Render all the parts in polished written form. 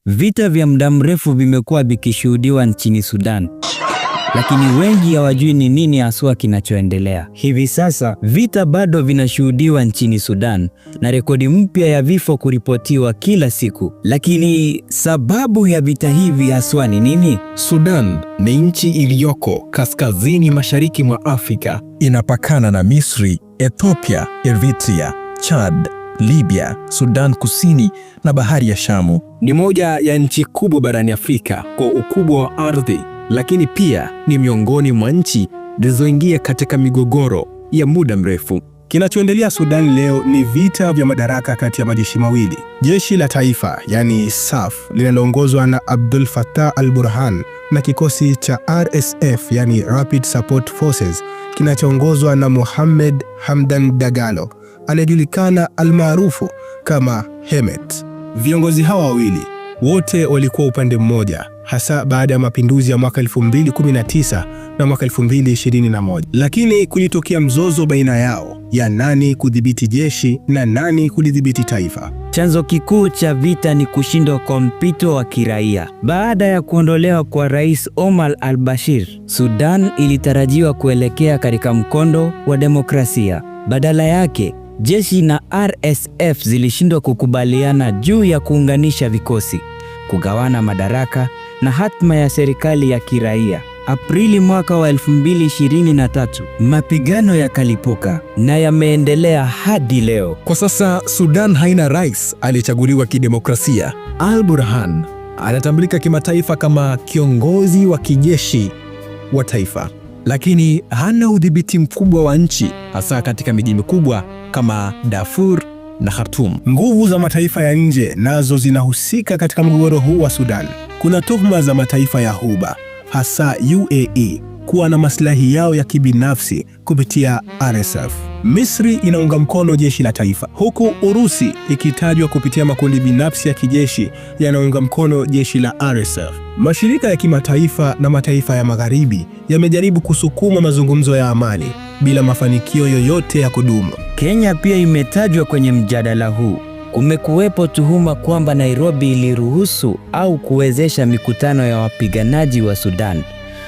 Vita vya muda mrefu vimekuwa vikishuhudiwa nchini Sudan, lakini wengi hawajui ni nini haswa kinachoendelea. Hivi sasa vita bado vinashuhudiwa nchini Sudan na rekodi mpya ya vifo kuripotiwa kila siku. Lakini sababu ya vita hivi haswa ni nini? Sudan ni nchi iliyoko kaskazini mashariki mwa Afrika. Inapakana na Misri, Ethiopia, Eritrea, Chad, Libya, Sudan Kusini na Bahari ya Shamu. Ni moja ya nchi kubwa barani Afrika kwa ukubwa wa ardhi, lakini pia ni miongoni mwa nchi zilizoingia katika migogoro ya muda mrefu. Kinachoendelea Sudan leo ni vita vya madaraka kati ya majeshi mawili. Jeshi la taifa, yani SAF, linaloongozwa na Abdel Fattah al-Burhan, na kikosi cha RSF, yani Rapid Support Forces, kinachoongozwa na Mohamed Hamdan Dagalo, anayejulikana almaarufu kama Hemet. Viongozi hawa wawili wote walikuwa upande mmoja, hasa baada ya mapinduzi ya mwaka 2019 na mwaka 2021. Lakini kulitokea mzozo baina yao ya nani kudhibiti jeshi na nani kulidhibiti taifa. Chanzo kikuu cha vita ni kushindwa kwa mpito wa kiraia. Baada ya kuondolewa kwa Rais Omar al-Bashir, Sudan ilitarajiwa kuelekea katika mkondo wa demokrasia. Badala yake, jeshi na RSF zilishindwa kukubaliana juu ya kuunganisha vikosi, kugawana madaraka na hatma ya serikali ya kiraia. Aprili mwaka wa 2023, mapigano yakalipuka na yameendelea hadi leo. Kwa sasa Sudan haina rais aliyechaguliwa kidemokrasia. Al-Burhan anatambulika kimataifa kama kiongozi wa kijeshi wa taifa, lakini hana udhibiti mkubwa wa nchi, hasa katika miji mikubwa kama Darfur na Khartoum. Nguvu za mataifa ya nje nazo zinahusika katika mgogoro huu wa Sudan. Kuna tuhuma za mataifa ya Ghuba, hasa UAE, kuwa na maslahi yao ya kibinafsi kupitia RSF. Misri inaunga mkono jeshi la taifa, huku Urusi ikitajwa kupitia makundi binafsi ya kijeshi yanayounga mkono jeshi la RSF. Mashirika ya kimataifa na mataifa ya magharibi yamejaribu kusukuma mazungumzo ya amani bila mafanikio yoyote ya kudumu. Kenya pia imetajwa kwenye mjadala huu. Kumekuwepo tuhuma kwamba Nairobi iliruhusu au kuwezesha mikutano ya wapiganaji wa Sudan,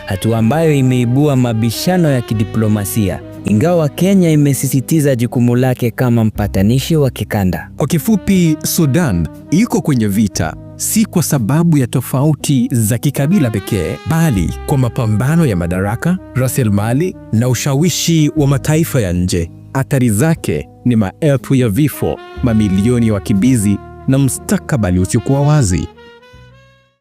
hatua ambayo imeibua mabishano ya kidiplomasia, ingawa Kenya imesisitiza jukumu lake kama mpatanishi wa kikanda. Kwa kifupi, Sudan iko kwenye vita si kwa sababu ya tofauti za kikabila pekee, bali kwa mapambano ya madaraka, rasilimali na ushawishi wa mataifa ya nje. Athari zake ni maelfu ya vifo, mamilioni ya wakimbizi na mustakabali usiokuwa wazi.